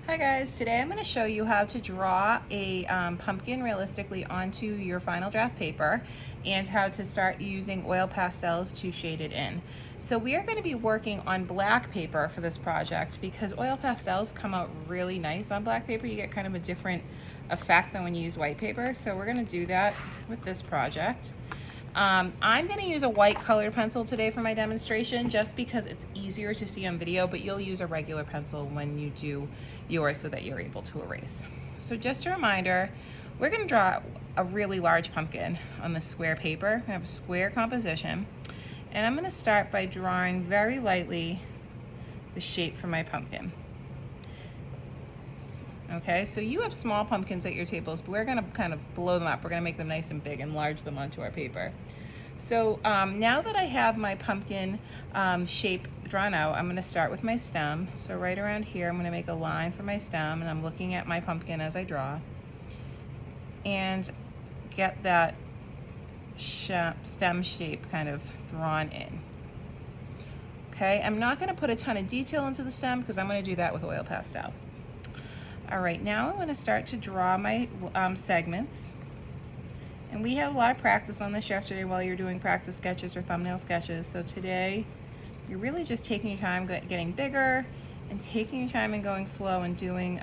Hi guys, today I'm going to show you how to draw a pumpkin realistically onto your final draft paper and how to start using oil pastels to shade it in. So we are going to be working on black paper for this project because oil pastels come out really nice on black paper. You get kind of a different effect than when you use white paper. So we're going to do that with this project. I'm going to use a white colored pencil today for my demonstration just because it's easier to see on video, but you'll use a regular pencil when you do yours so that you're able to erase. So just a reminder, we're going to draw a really large pumpkin on this square paper. I have a square composition, and I'm going to start by drawing very lightly the shape for my pumpkin. Okay, so you have small pumpkins at your tables, but we're going to kind of blow them up. We're going to make them nice and big and enlarge them onto our paper. So now that I have my pumpkin shape drawn out, I'm going to start with my stem. So right around here, I'm going to make a line for my stem, and I'm looking at my pumpkin as I draw. And get that stem shape kind of drawn in. Okay, I'm not going to put a ton of detail into the stem because I'm going to do that with oil pastel. All right, now I'm going to start to draw my segments. And we had a lot of practice on this yesterday while you're doing practice sketches or thumbnail sketches. So today, you're really just taking your time, getting bigger, and taking your time and going slow and doing,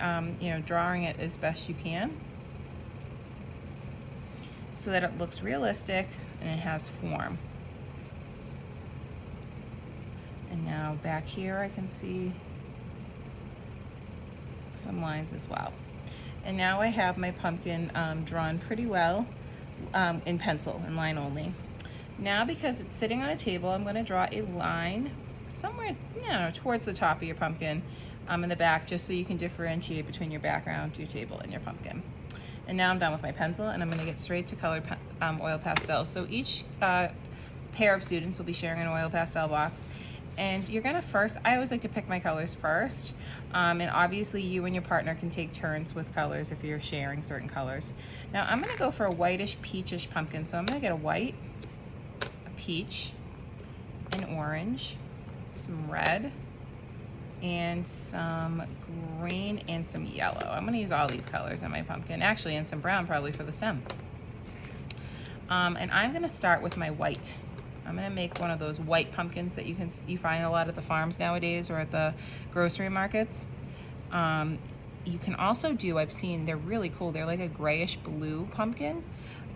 drawing it as best you can so that it looks realistic and it has form. And now back here, I can see some lines as well. And now I have my pumpkin drawn pretty well in pencil, in line only. Now because it's sitting on a table, I'm going to draw a line somewhere towards the top of your pumpkin in the back, just so you can differentiate between your background, your table, and your pumpkin. And now I'm done with my pencil, and I'm going to get straight to colored oil pastel. So each pair of students will be sharing an oil pastel box. And you're gonna first, I always like to pick my colors first. And obviously you and your partner can take turns with colors if you're sharing certain colors. Now I'm gonna go for a whitish, peachish pumpkin. So I'm gonna get a white, a peach, an orange, some red, and some green and some yellow. I'm gonna use all these colors on my pumpkin. Actually, and some brown probably for the stem. And I'm gonna start with my white. I'm gonna make one of those white pumpkins that you find a lot at the farms nowadays or at the grocery markets. You can also do, I've seen, they're really cool. They're like a grayish blue pumpkin.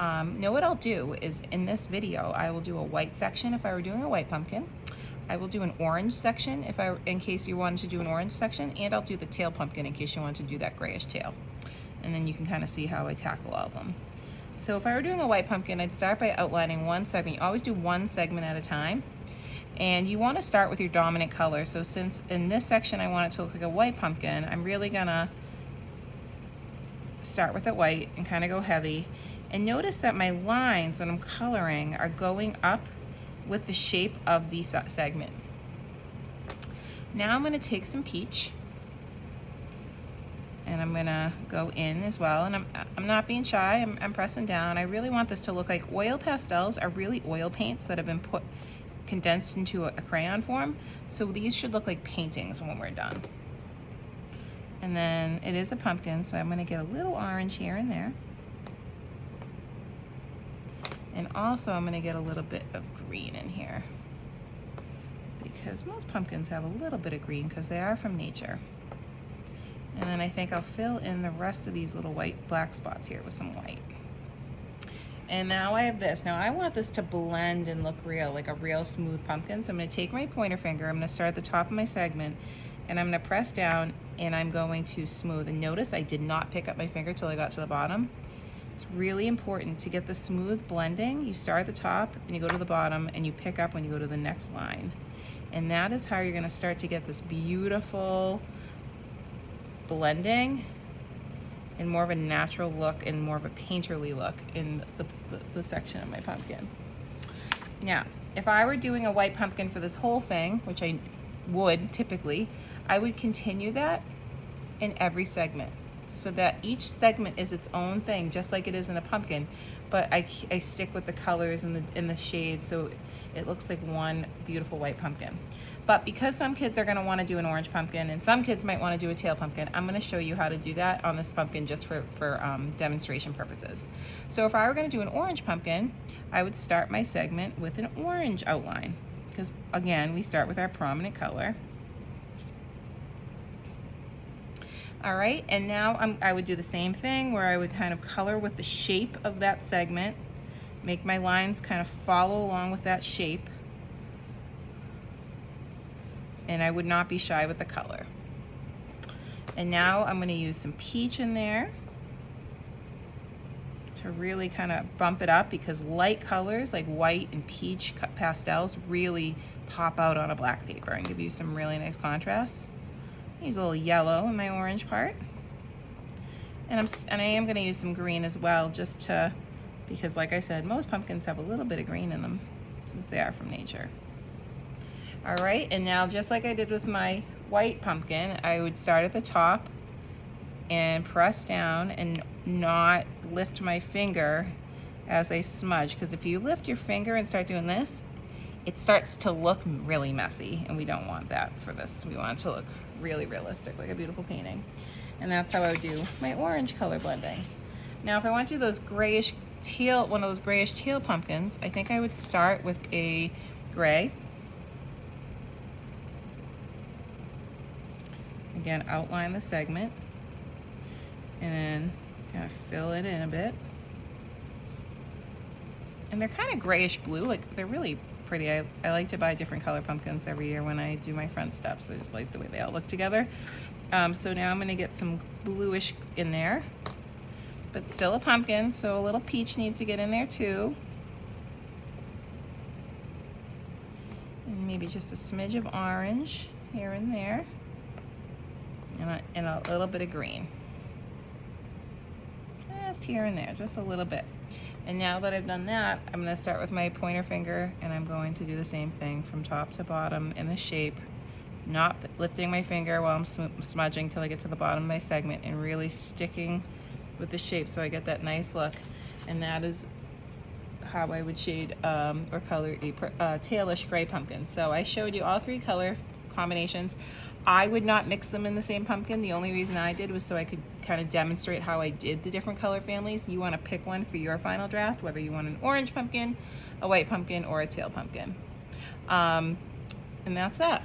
Know what I'll do is in this video, I will do a white section if I were doing a white pumpkin. I will do an orange section in case you wanted to do an orange section, and I'll do the tail pumpkin in case you want to do that grayish tail. And then you can kind of see how I tackle all of them. So if I were doing a white pumpkin, I'd start by outlining one segment. You always do one segment at a time. And you want to start with your dominant color. So since in this section I want it to look like a white pumpkin, I'm really gonna start with it white and kind of go heavy. And notice that my lines when I'm coloring are going up with the shape of the segment. Now I'm gonna take some peach, and I'm gonna go in as well, and I'm not being shy, I'm pressing down. I really want this to look like oil pastels are really oil paints that have been condensed into a crayon form. So these should look like paintings when we're done. And then it is a pumpkin, so I'm gonna get a little orange here and there. And also I'm gonna get a little bit of green in here because most pumpkins have a little bit of green because they are from nature. And then I think I'll fill in the rest of these little black spots here with some white. And now I have this. Now I want this to blend and look real, like a real smooth pumpkin. So I'm gonna take my pointer finger, I'm gonna start at the top of my segment, and I'm gonna press down and I'm going to smooth. And notice I did not pick up my finger till I got to the bottom. It's really important to get the smooth blending. You start at the top and you go to the bottom and you pick up when you go to the next line. And that is how you're gonna start to get this beautiful blending and more of a natural look and more of a painterly look in the section of my pumpkin. Now, if I were doing a white pumpkin for this whole thing, which I would typically, I would continue that in every segment. so that each segment is its own thing, just like it is in a pumpkin. But I stick with the colors and the shades so it looks like one beautiful white pumpkin. But because some kids are going to want to do an orange pumpkin and some kids might want to do a tail pumpkin, I'm going to show you how to do that on this pumpkin just for demonstration purposes. So if I were going to do an orange pumpkin, I would start my segment with an orange outline, because again, we start with our prominent color. All right, and now I would do the same thing where I would kind of color with the shape of that segment, make my lines kind of follow along with that shape, and I would not be shy with the color. And now I'm going to use some peach in there to really kind of bump it up, because light colors like white and peach pastels really pop out on a black paper and give you some really nice contrast. Use a little yellow in my orange part. And I am going to use some green as well, just to, because like I said, most pumpkins have a little bit of green in them since they are from nature. All right, and now just like I did with my white pumpkin, I would start at the top and press down and not lift my finger as I smudge, because if you lift your finger and start doing this, it starts to look really messy, and we don't want that for this. We want it to look really realistic, like a beautiful painting. And that's how I would do my orange color blending. Now, if I want to do those grayish teal, one of those grayish teal pumpkins, I think I would start with a gray. Again, outline the segment and then kind of fill it in a bit. And they're kind of grayish blue, like they're really pretty. I like to buy different color pumpkins every year when I do my front steps. I just like the way they all look together. So now I'm going to get some bluish in there, but still a pumpkin, so a little peach needs to get in there too. And maybe just a smidge of orange here and there. And a little bit of green. Just here and there, just a little bit. And now that I've done that, I'm going to start with my pointer finger, and I'm going to do the same thing from top to bottom in the shape, not lifting my finger while I'm smudging till I get to the bottom of my segment, and really sticking with the shape so I get that nice look. And that is how I would shade or color a tailish gray pumpkin. So I showed you all three color combinations. I would not mix them in the same pumpkin. The only reason I did was so I could kind of demonstrate how I did the different color families. You want to pick one for your final draft, whether you want an orange pumpkin, a white pumpkin, or a tail pumpkin. And that's that.